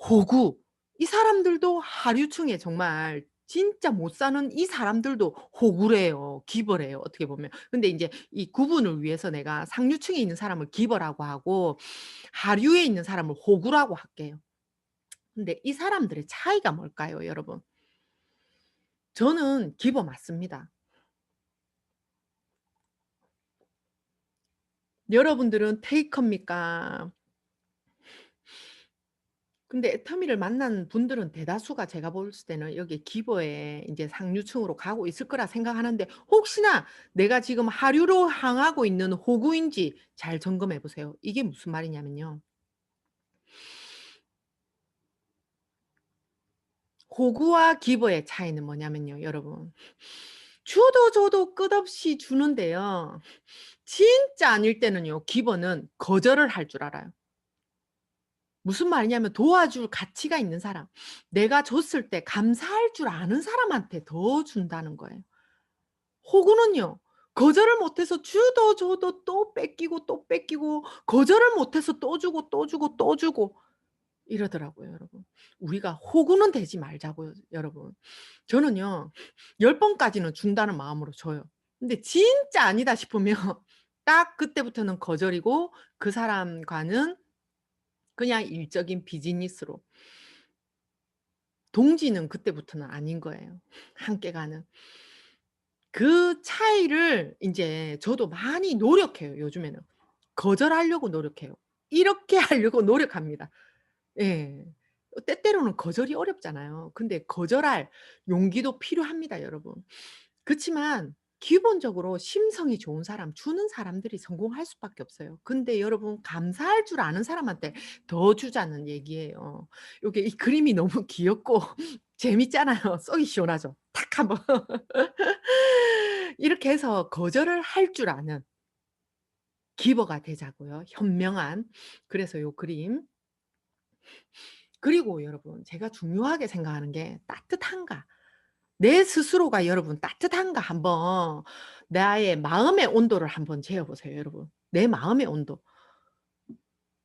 호구. 이 사람들도 하류층에 정말 진짜 못 사는 이 사람들도 호구래요. 기버래요, 어떻게 보면. 근데 인제 이 구분을 위해서 내가 상류층에 있는 사람을 기버라고 하고 하류에 있는 사람을 호구라고 할게요. 근데 이 사람들의 차이가 뭘까요, 여러분? 저는 기버 맞습니다. 여러분들은 테이커입니까? 근데 애터미를 만난 분들은 대다수가 제가 볼 때는 여기 기버에 인제 상류층으로 가고 있을 거라 생각하는데 혹시나 내가 지금 하류로 향하고 있는 호구인지 잘 점검해 보세요. 이게 무슨 말이냐면요. 호구와 기버의 차이는 뭐냐면요, 여러분. 줘도 끝없이 주는데요. 진짜 아닐 때는요, 기버는 거절을 할 줄 알아요. 무슨 말이냐면 도와줄 가치가 있는 사람, 내가 줬을 때 감사할 줄 아는 사람한테 더 준다는 거예요. 호구는요. 거절을 못해서 주도 줘도 또 뺏기고 또 뺏기고 거절을 못해서 또 주고 또 주고 또 주고 이러더라고요 여러분. 우리가 호구는 되지 말자고요 여러분. 저는요 10 번까지는 준다는 마음으로 줘요. 근데 진짜 아니다 싶으면 딱 그때부터는 거절이고 그 사람과는 그냥 일적인 비즈니스로 동지는 그때부터는 아닌 거예요 함께 가는. 그 차이를 인제 저도 많이 노력해요 요즘에는. 거절하려고 노력해요. 이렇게 하려고 노력합니다. 예. 때때로는 거절이 어렵잖아요. 근데 거절할 용기도 필요합니다 여러분. 그치만 기본적으로 심성이 좋은 사람, 주는 사람들이 성공할 수밖에 없어요. 근데 여러분 감사할 줄 아는 사람한테 더 주자는 얘기예요. 요게 이 그림이 너무 귀엽고 재밌잖아요. 속이 시원하죠. 탁 한번. 이렇게 해서 거절을 할 줄 아는 기버가 되자고요, 현명한. 그래서 요 그림. 그리고 여러분 제가 중요하게 생각하는 게 따뜻한가. 내 스스로가 여러분 따뜻한가 한번 나의 마음의 온도를 한번 재어 보세요 여러분. 내 마음의 온도.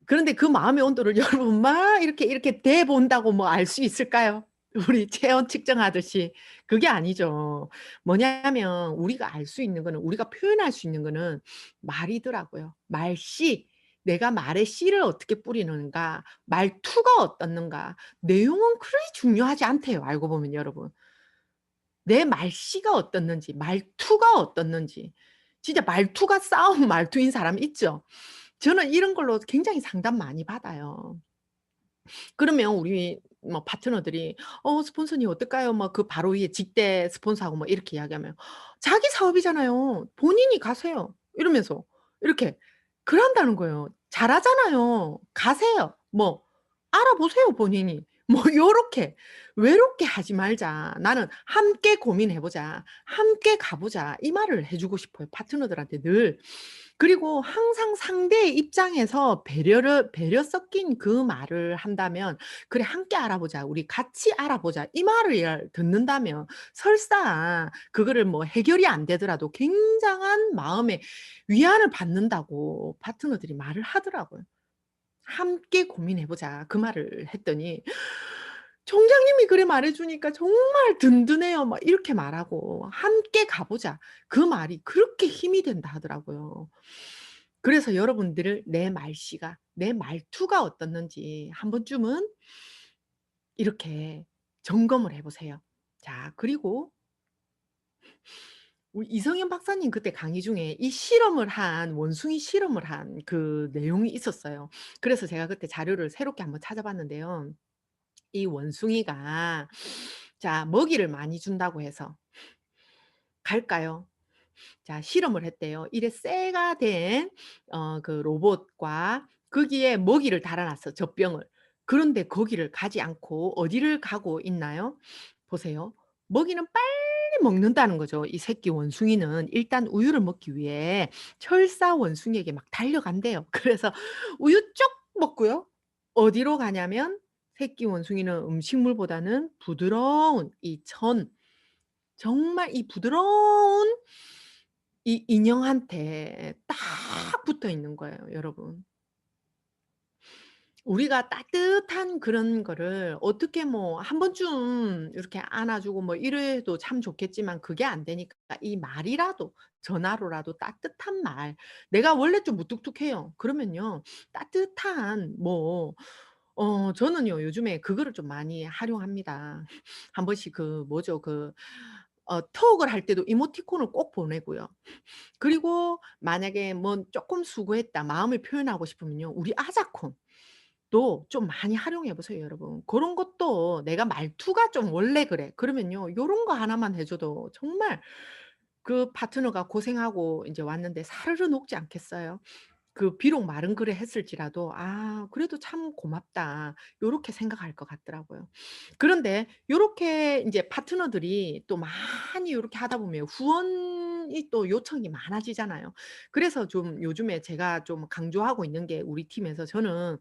그런데 그 마음의 온도를 여러분 막 이렇게 대 본다고 뭐 알 수 있을까요? 우리 체온 측정하듯이. 그게 아니죠. 뭐냐면 우리가 알 수 있는 거는 우리가 표현할 수 있는 거는 말이더라고요. 말씨. 내가 말의 씨를 어떻게 뿌리는가, 말투가 어떻는가. 내용은 그리 중요하지 않대요 알고 보면 여러분. 내 말씨가 어떻는지, 말투가 어떻는지. 진짜 말투가 싸움 말투인 사람 있죠? 저는 이런 걸로 굉장히 상담 많이 받아요. 그러면 우리 뭐 파트너들이 스폰서님 어떨까요?" 뭐 그 바로 위에 직대 스폰서하고 뭐 이렇게 이야기하면 "자기 사업이잖아요. 본인이 가세요." 이러면서 이렇게 그런다는 거예요. "잘하잖아요. 가세요." 뭐 "알아보세요 본인이." 뭐 요렇게 "외롭게 하지 말자. 나는 함께 고민해 보자. 함께 가 보자." 이 말을 해 주고 싶어요 파트너들한테 늘. 그리고 항상 상대의 입장에서 배려 섞인 그 말을 한다면 "그래 함께 알아보자. 우리 같이 알아보자." 이 말을 듣는다면 설사 그거를 뭐 해결이 안 되더라도 굉장한 마음의 위안을 받는다고 파트너들이 말을 하더라고요. "함께 고민해 보자." 그 말을 했더니 "총장님이 그래 말해 주니까 정말 든든해요." 막 이렇게 말하고 "함께 가 보자." 그 말이 그렇게 힘이 된다 하더라고요. 그래서 여러분들 내 말씨가 내 말투가 어떻는지 한 번쯤은 이렇게 점검을 해 보세요. 자 그리고 우리 이성현 박사님 그때 강의 중에 이 실험을 한 원숭이 실험을 한 그 내용이 있었어요. 그래서 제가 그때 자료를 새롭게 한번 찾아봤는데요. 이 원숭이가 자 먹이를 많이 준다고 해서 갈까요? 자 실험을 했대요. 이래 쇠가 된 그 로봇과 거기에 먹이를 달아 놨어 젖병을. 그런데 거기를 가지 않고 어디를 가고 있나요? 보세요. 먹이는 빨리 먹는다는 거죠. 이 새끼 원숭이는 일단 우유를 먹기 위해 철사 원숭이에게 막 달려간대요. 그래서 우유 쭉 먹고요. 어디로 가냐면 새끼 원숭이는 음식물보다는 부드러운 이 정말 이 부드러운 이 인형한테 딱 붙어 있는 거예요 여러분. 우리가 따뜻한 그런 거를 어떻게 뭐 한 번쯤 이렇게 안아 주고 뭐 이래도 참 좋겠지만 그게 안 되니까 이 말이라도 전화로라도 따뜻한 말 내가 원래 좀 무뚝뚝해요. 그러면요 따뜻한 뭐 저는요 요즘에 그거를 좀 많이 활용합니다. 한 번씩 그 뭐죠 톡을 할 때도 이모티콘을 꼭 보내고요. 그리고 만약에 뭐 쪼끔 수고했다 마음을 표현하고 싶으면요. 우리 아자콘도 좀 많이 활용해 보세요 여러분. 고런 것도 내가 말투가 좀 원래 그래. 그러면요. 요런 거 하나만 해 줘도 정말 그 파트너가 고생하고 인제 왔는데 사르르 녹지 않겠어요? 그 비록 말은 그래 했을지라도 '아 그래도 참 고맙다.' 요렇게 생각할 것 같더라고요. 그런데 요렇게 인제 파트너들이 또 많이 요렇게 하다 보면 후원이 또 요청이 많아지잖아요. 그래서 좀 요즘에 제가 좀 강조하고 있는 게 우리 팀에서 저는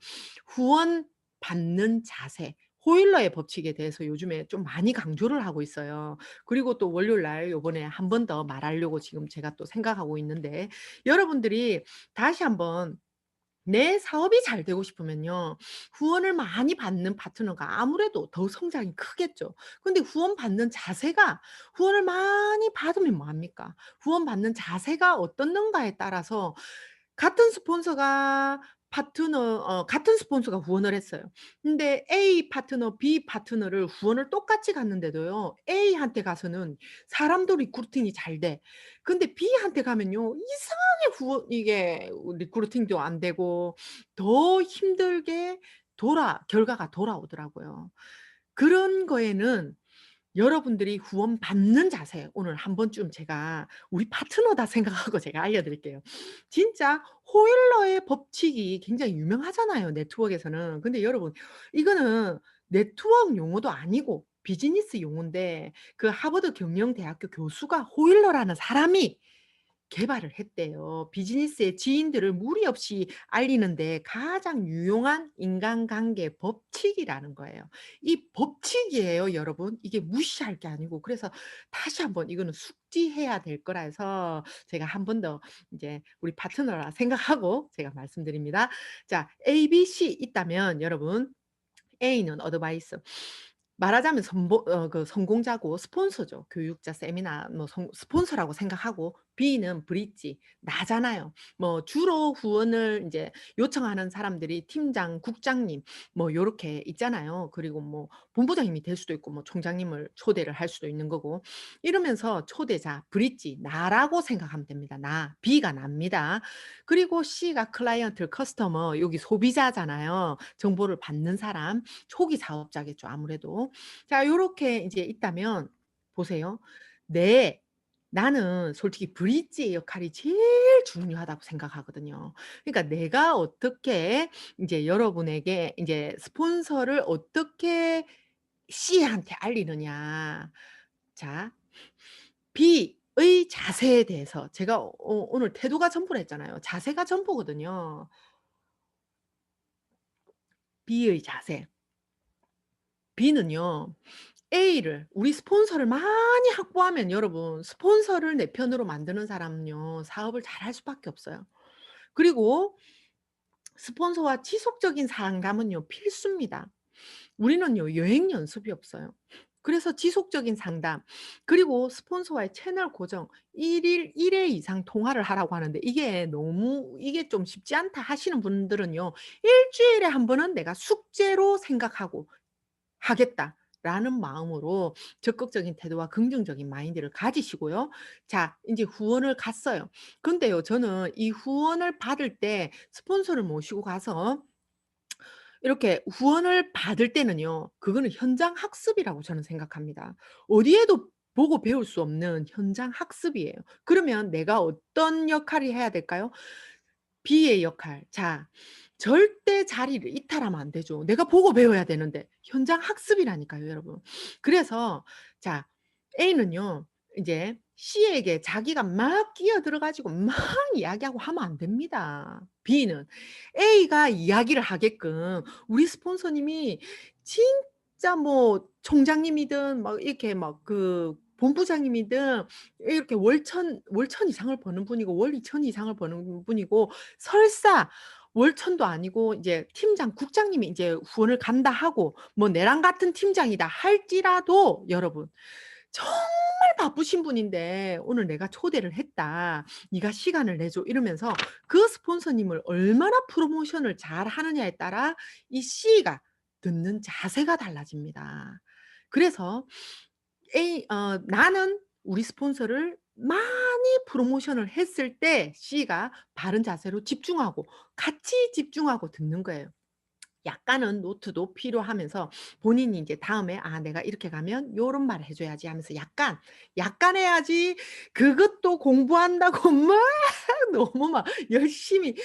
후원 받는 자세, 호일러의 법칙에 대해서 요즘에 좀 많이 강조를 하고 있어요. 그리고 또 월요일 날 요번에 한 번 더 말하려고 지금 제가 또 생각하고 있는데, 여러분들이 다시 한번 내 사업이 잘 되고 싶으면요, 후원을 많이 받는 파트너가 아무래도 더 성장이 크겠죠. 근데 후원 받는 자세가, 후원을 많이 받으면 뭐 합니까? 후원 받는 자세가 어떻는가에 따라서 같은 스폰서가 같은 스폰서가 후원을 했어요. 근데 A 파트너, B 파트너를 후원을 똑같이 갔는데도요, A한테 가서는 사람도 리크루팅이 잘 돼. 근데 B한테 가면요, 이상하게 후원 이게 리크루팅도 안 되고 더 힘들게 결과가 돌아오더라고요. 그런 거에는 여러분들이 후원 받는 자세, 오늘 한 번쯤 제가 우리 파트너다 생각하고 제가 알려 드릴게요. 진짜 호일러의 법칙이 굉장히 유명하잖아요, 네트워크에서는. 근데 여러분, 이거는 네트워크 용어도 아니고 비즈니스 용어인데, 그 하버드 경영대학교 교수가 호일러라는 사람이 개발을 했대요. 비즈니스의 지인들을 무리 없이 알리는 데 가장 유용한 인간관계 법칙이라는 거예요. 이 법칙이에요, 여러분. 이게 무시할 게 아니고. 그래서 다시 한번 이거는 숙지해야 될 거라 해서 제가 한 번 더 이제 우리 파트너라 생각하고 제가 말씀드립니다. 자, A, B, C 있다면 여러분, A는 어드바이스. 말하자면 그 성공자고 스폰서죠. 교육자, 세미나 뭐 스폰서라고 생각하고, B는 브릿지, 나잖아요. 뭐 주로 후원을 인제 요청하는 사람들이 팀장, 국장님 뭐 요렇게 있잖아요. 그리고 뭐 본부장님이 될 수도 있고 뭐 총장님을 초대를 할 수도 있는 거고. 이러면서 초대자, 브릿지, 나라고 생각하면 됩니다. 나. B가 납니다. 그리고 C가 클라이언트, 커스터머, 여기 소비자잖아요. 정보를 받는 사람. 초기 사업자겠죠, 아무래도. 자, 요렇게 인제 있다면 보세요. 네. 나는 솔직히 브릿지의 역할이 제일 중요하다고 생각하거든요. 그러니까 내가 어떻게 인제 여러분에게 인제 스폰서를 어떻게 C한테 알리느냐. 자, B의 자세에 대해서 제가 오늘 태도가 전부라 했잖아요. 자세가 전부거든요. B의 자세. B는요, A를 우리 스폰서를 많이 확보하면 여러분, 스폰서를 내 편으로 만드는 사람은요, 사업을 잘할 수밖에 없어요. 그리고 스폰서와 지속적인 상담은요, 필수입니다. 우리는요, 여행 연습이 없어요. 그래서 지속적인 상담, 그리고 스폰서와의 채널 고정, 1 회 이상 통화를 하라고 하는데, 이게 좀 쉽지 않다 하시는 분들은요, 일 주일에 한 번은 내가 숙제로 생각하고 하겠다라는 마음으로 적극적인 태도와 긍정적인 마인드를 가지시고요. 자, 인제 후원을 갔어요. 근데요, 저는 이 후원을 받을 때 스폰서를 모시고 가서 이렇게 후원을 받을 때는요, 그거는 현장 학습이라고 저는 생각합니다. 어디에도 보고 배울 수 없는 현장 학습이에요. 그러면 내가 어떤 역할을 해야 될까요? B의 역할. 자, 절대 자리를 이탈하면 안 되죠. 내가 보고 배워야 되는데. 현장 학습이라니까요, 여러분. 그래서 자, A는요, 이제 C에게 자기가 막 끼어들어 가지고 막 이야기하고 하면 안 됩니다. B는 A가 이야기를 하게끔 우리 스폰서님이 진짜 뭐 총장님이든 막 이렇게 막 그 본부장님이든 이렇게 월천 이상을 버는 분이고 월 2천 이상을 버는 분이고, 설사 월천도 아니고 이제 팀장, 국장님이 이제 후원을 간다 하고 뭐 내랑 같은 팀장이다 할지라도 여러분, 정말 바쁘신 분인데 "오늘 내가 초대를 했다. 네가 시간을 내줘." 이러면서 그 스폰서님을 얼마나 프로모션을 잘하느냐에 따라 이 C가 듣는 자세가 달라집니다. 그래서 나는 우리 스폰서를 많이 프로모션을 했을 때 C가 바른 자세로 집중하고 같이 집중하고 듣는 거예요. 약간은 노트도 필요하면서 본인이 인제 다음에 '아 내가 이렇게 가면 요런 말을 해 줘야지.' 하면서 약간 해야지. 그것도 공부한다고 막 너무 막 열심히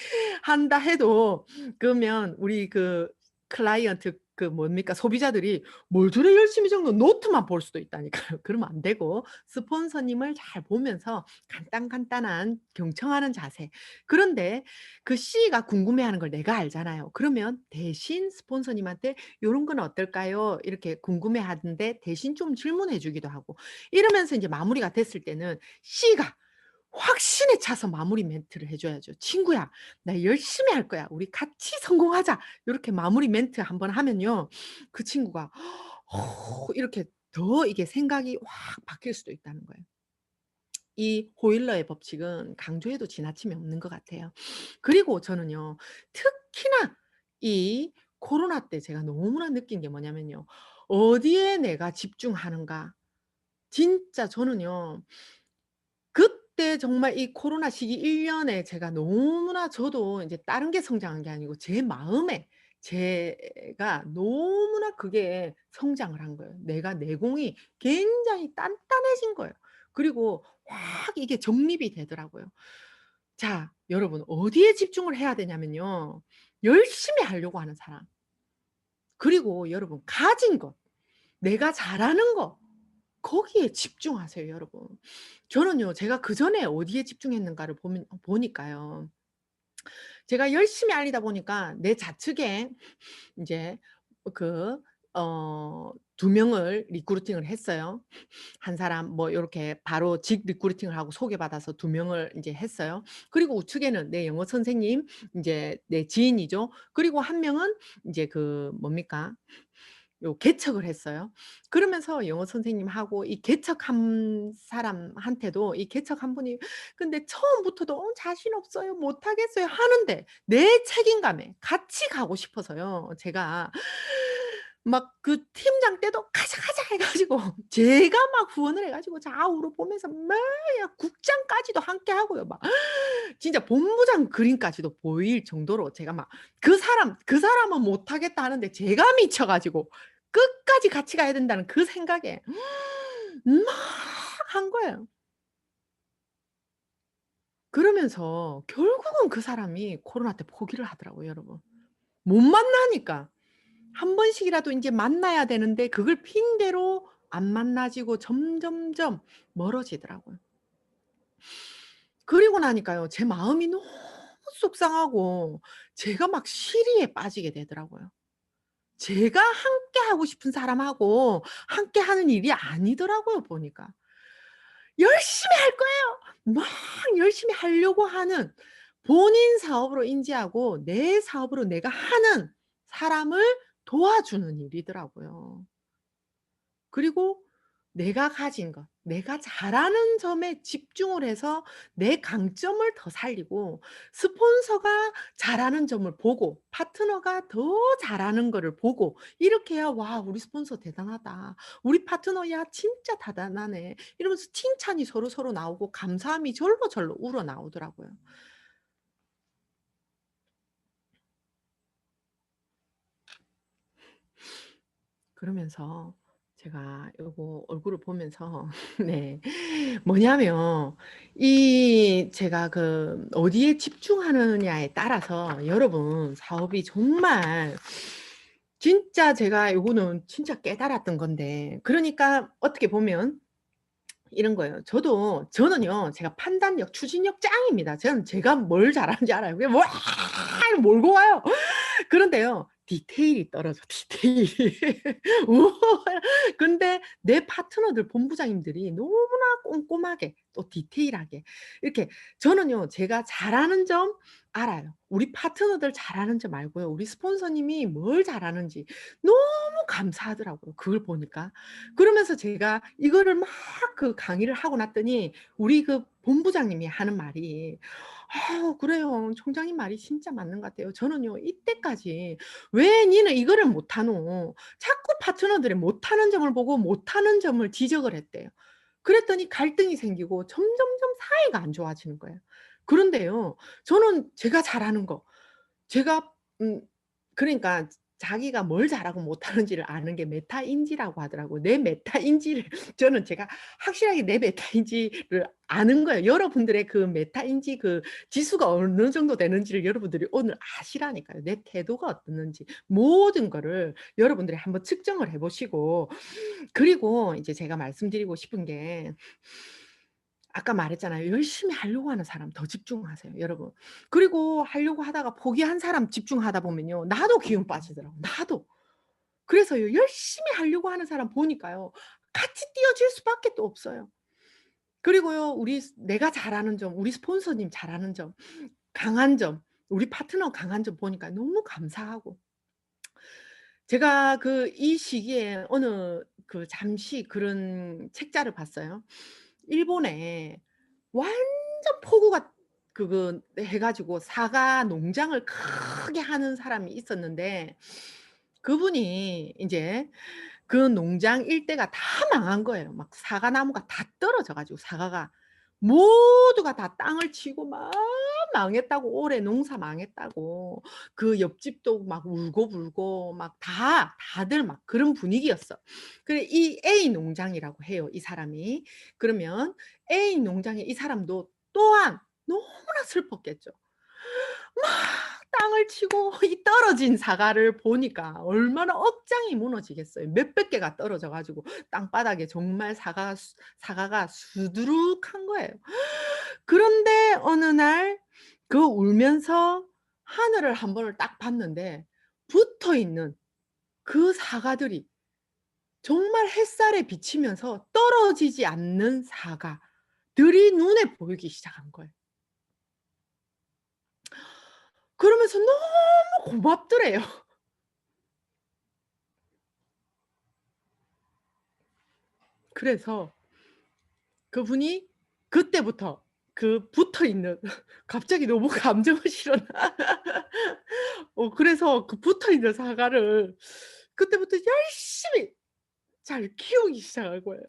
한다 해도, 그러면 우리 그 클라이언트 그 뭡니까? 소비자들이 '뭘 저래 열심히 적노.' 노트만 볼 수도 있다니까요. 그러면 안 되고 스폰서님을 잘 보면서 간단간단한 경청하는 자세. 그런데 그 C가 궁금해하는 걸 내가 알잖아요. 그러면 대신 스폰서님한테 "요런 건 어떨까요?" 이렇게 궁금해하는데 대신 좀 질문해 주기도 하고 이러면서 인제 마무리가 됐을 때는 C가 확신에 차서 마무리 멘트를 해 줘야죠. "친구야 나 열심히 할 거야. 우리 같이 성공하자." 요렇게 마무리 멘트 한번 하면요. 그 친구가 이렇게 더 이게 생각이 확 바뀔 수도 있다는 거예요. 이 호일러의 법칙은 강조해도 지나침이 없는 것 같아요. 그리고 저는요. 특히나 이 코로나 때 제가 너무나 느낀 게 뭐냐면요. '어디에 내가 집중하는가.' 진짜 저는요. 그때 정말 이 코로나 시기 1 년에 제가 너무나 저도 인제 다른 게 성장한 게 아니고 제 마음에 제가 너무나 그게 성장을 한 거예요. 내가 내공이 굉장히 단단해진 거예요. 그리고 확 이게 정립이 되더라고요. 자 여러분 어디에 집중을 해야 되냐면요. 열심히 하려고 하는 사람 그리고 여러분 가진 것, 내가 잘하는 거 거기에 집중하세요 여러분. 저는요 제가 그전에 어디에 집중했는가를 보니까요. 제가 열심히 알리다 보니까 내 좌측에 인제 그 2 명을 리크루팅을 했어요. 한 사람 뭐 요렇게 바로 직 리크루팅을 하고 소개받아서 2 명을 인제 했어요. 그리고 우측에는 내 영어 선생님 인제 내 지인이죠. 그리고 한 명은 인제 그 뭡니까? 요 개척을 했어요. 그러면서 영어 선생님하고 이 개척한 사람한테도 이 개척한 분이 근데 처음부터도 자신 없어요. 못 하겠어요." 하는데 내 책임감에 같이 가고 싶어서요. 제가 막 그 팀장 때도 "가자, 가자." 해 가지고 제가 막 후원을 해 가지고 좌우로 보면서 막 국장까지도 함께 하고요. 막 진짜 본부장 그림까지도 보일 정도로 제가 막 그 사람은 못 하겠다 하는데 제가 미쳐 가지고 끝까지 같이 가야 된다는 그 생각에 막 한 거예요. 그러면서 결국은 그 사람이 코로나 때 포기를 하더라고요 여러분. 못 만나니까. 한 번씩이라도 인제 만나야 되는데 그걸 핑계로 안 만나지고 점점점 멀어지더라고요. 그리고 나니까요. 제 마음이 너무 속상하고 제가 막 시리에 빠지게 되더라고요. 제가 함께 하고 싶은 사람하고 함께 하는 일이 아니더라고요 보니까. 열심히 할 거예요. 막 열심히 하려고 하는 본인 사업으로 인지하고 내 사업으로 내가 하는 사람을 도와주는 일이더라고요. 그리고 내가 가진 것, 내가 잘하는 점에 집중을 해서 내 강점을 더 살리고 스폰서가 잘하는 점을 보고 파트너가 더 잘하는 거를 보고 이렇게 해야 '와 우리 스폰서 대단하다. 우리 파트너 야 진짜 대단하네.' 이러면서 칭찬이 서로서로 나오고 감사함이 절로절로 우러나오더라고요. 그러면서 제가 요거 얼굴을 보면서 네. 뭐냐면 이 제가 그 어디에 집중하느냐에 따라서 여러분 사업이 정말 진짜 제가 요거는 진짜 깨달았던 건데 그러니까 어떻게 보면 이런 거예요. 저는요. 제가 판단력, 추진력 짱입니다. 저는 제가 뭘 잘하는지 알아요. 그냥 와 몰고 가요. 그런데요. 디테일이 떨어져 디테일이. 우와. 근데 내 파트너들 본부장님들이 너무나 꼼꼼하게 또 디테일하게 이렇게 저는요. 제가 잘하는 점 알아요. 우리 파트너들 잘하는 점 알고요. 우리 스폰서님이 뭘 잘하는지 너무 감사하더라고요, 그걸 보니까. 그러면서 제가 이거를 막 그 강의를 하고 났더니 우리 그 본부장님이 하는 말이 "아 그래요. 총장님 말이 진짜 맞는 것 같아요. 저는요 이때까지 '왜 니는 이거를 못하노?' 자꾸 파트너들이 못하는 점을 보고 못하는 점을 지적을 했대요. 그랬더니 갈등이 생기고 점점점 사이가 안 좋아지는 거예요. 그런데요. 저는 제가 잘하는 거 제가 음 그러니까 자기가 뭘 잘하고 못하는지를 아는 게 메타인지라고 하더라고요. 내 메타인지를 저는 제가 확실하게 내 메타인지를 아는 거예요. 여러분들의 그 메타인지 그 지수가 어느 정도 되는지를 여러분들이 오늘 아시라니까요. 내 태도가 어떻는지 모든 거를 여러분들이 한번 측정을 해 보시고, 그리고 이제 제가 말씀드리고 싶은 게, 아까 말했잖아요. 열심히 하려고 하는 사람 더 집중하세요, 여러분. 그리고 하려고 하다가 포기한 사람 집중하다 보면요, 나도 기운 빠지더라고요, 나도. 그래서요, 열심히 하려고 하는 사람 보니까요, 같이 뛰어질 수밖에 또 없어요. 그리고요, 내가 잘하는 점, 우리 스폰서님 잘하는 점, 강한 점, 우리 파트너 강한 점 보니까 너무 감사하고, 제가 이 시기에 어느 잠시 그런 책자를 봤어요. 일본에 완전 폭우가 해 가지고 사과 농장을 크게 하는 사람이 있었는데, 그분이 인제 그 농장 일대가 다 망한 거예요. 막 사과나무가 다 떨어져 가지고, 사과가 모두가 다 땅을 치고 막 망했다고, 올해 농사 망했다고. 그 옆집도 막 울고불고 막 다들 막 그런 분위기였어. 그래, 이 A 농장이라고 해요, 이 사람이. 그러면 A 농장의 이 사람도 또한 너무나 슬펐겠죠. 막 땅을 치고 이 떨어진 사과를 보니까 얼마나 억장이 무너지겠어요. 몇백 개가 떨어져 가지고 땅바닥에 정말 사과가 수두룩한 거예요. 그런데 어느 날 울면서 하늘을 한 번을 딱 봤는데, 붙어 있는 그 사과들이 정말 햇살에 비치면서 떨어지지 않는 사과들이 눈에 보이기 시작한 거예요. 그러면서 너무 고맙더래요. 그래서 그분이 그때부터 붙어 있는 갑자기 너무 감정을 실었나. 그래서 붙어 있는 사과를 그때부터 열심히 잘 키우기 시작한 거예요.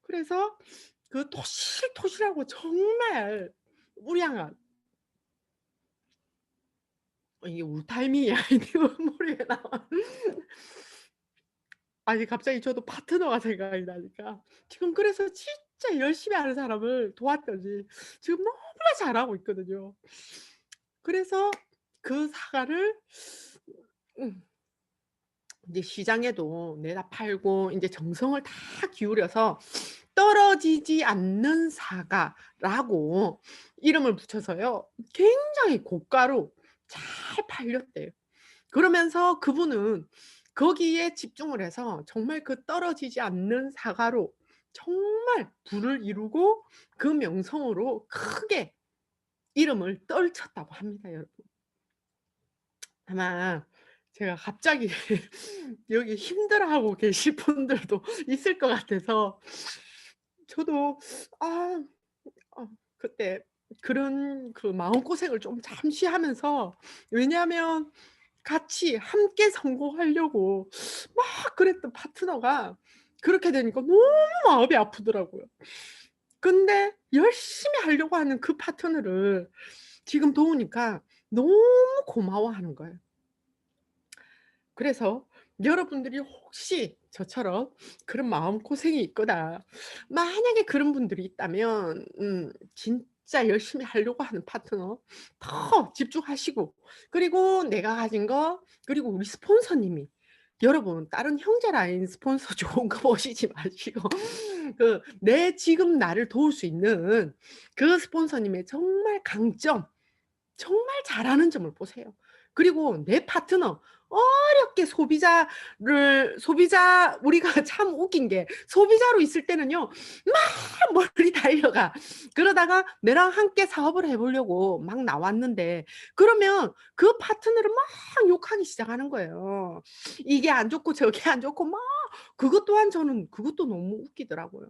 그래서 토실토실하고 정말 우량한, 이게 울타임이야 이게 머리에 나와. 아니, 갑자기 저도 파트너가 생각이 나니까 지금, 그래서 진짜 열심히 하는 사람을 도왔더니 지금 너무나 잘하고 있거든요. 그래서 그 사과를 음 인제 시장에도 내다 팔고 인제 정성을 다 기울여서 떨어지지 않는 사과라고 이름을 붙여서요, 굉장히 고가로 잘 팔렸대요. 그러면서 그분은 거기에 집중을 해서 정말 그 떨어지지 않는 사과로 정말 부를 이루고 그 명성으로 크게 이름을 떨쳤다고 합니다, 여러분. 아마 제가 갑자기 여기 힘들어하고 계실 분들도 있을 것 같아서, 저도 아 그때 그런 마음고생을 좀 잠시 하면서, 왜냐하면 같이 함께 성공하려고 막 그랬던 파트너가 그렇게 되니까 너무 마음이 아프더라고요. 근데 열심히 하려고 하는 그 파트너를 지금 도우니까 너무 고마워하는 거예요. 그래서 여러분들이 혹시 저처럼 그런 마음고생이 있거나 만약에 그런 분들이 있다면, 진짜 열심히 하려고 하는 파트너 더 집중하시고, 그리고 내가 가진 거, 그리고 우리 스폰서님이, 여러분 다른 형제 라인 스폰서 좋은 거 보시지 마시고 내 지금 나를 도울 수 있는 그 스폰서님의 정말 강점, 정말 잘하는 점을 보세요. 그리고 내 파트너 어렵게 우리가 참 웃긴 게, 소비자로 있을 때는요, 막 멀리 달려가. 그러다가 내랑 함께 사업을 해 보려고 막 나왔는데, 그러면 그 파트너를 막 욕하기 시작하는 거예요. 이게 안 좋고 저게 안 좋고 막, 저는 그것도 너무 웃기더라고요.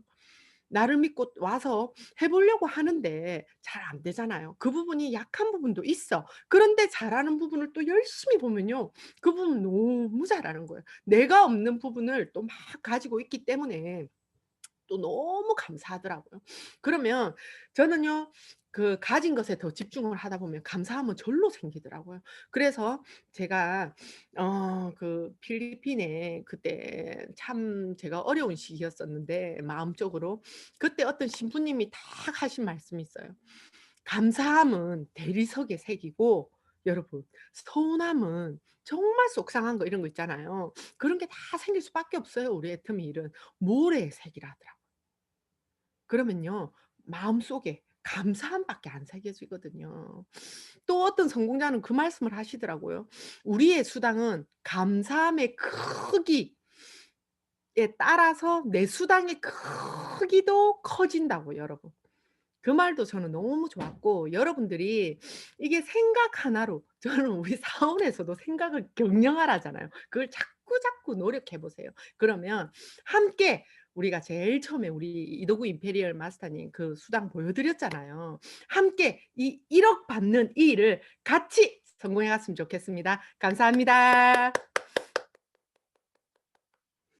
나를 믿고 와서 해 보려고 하는데 잘 안 되잖아요. 그 부분이 약한 부분도 있어. 그런데 잘하는 부분을 또 열심히 보면요, 그 부분은 너무 잘하는 거예요. 내가 없는 부분을 또 막 가지고 있기 때문에 또 너무 감사하더라고요. 그러면 저는요 그 가진 것에 더 집중을 하다 보면 감사함은 절로 생기더라고요. 그래서 제가 그 필리핀에 그때 참 제가 어려운 시기였었는데 마음적으로 그때 어떤 신부님이 딱 하신 말씀이 있어요. "감사함은 대리석에 새기고 여러분 서운함은 정말 속상한 거 이런 거 있잖아요. 그런 게 다 생길 수밖에 없어요, 우리 애터미 일은. 모래에 새기라." 하더라고요. 그러면요 마음속에 감사함밖에 안 새겨지거든요. 또 어떤 성공자는 그 말씀을 하시더라고요. "우리의 수당은 감사함의 크기에 따라서 내 수당의 크기도 커진다."고 여러분. 그 말도 저는 너무 좋았고 여러분들이 이게 생각 하나로 저는 우리 사원에서도 생각을 경영하라잖아요. 그걸 자꾸자꾸 노력해 보세요. 그러면 함께 우리가 제일 처음에 우리 이도구 임페리얼 마스터님 그 수당 보여 드렸잖아요. 함께 이 1억 받는 이 일을 같이 성공해 갔으면 좋겠습니다. 감사합니다.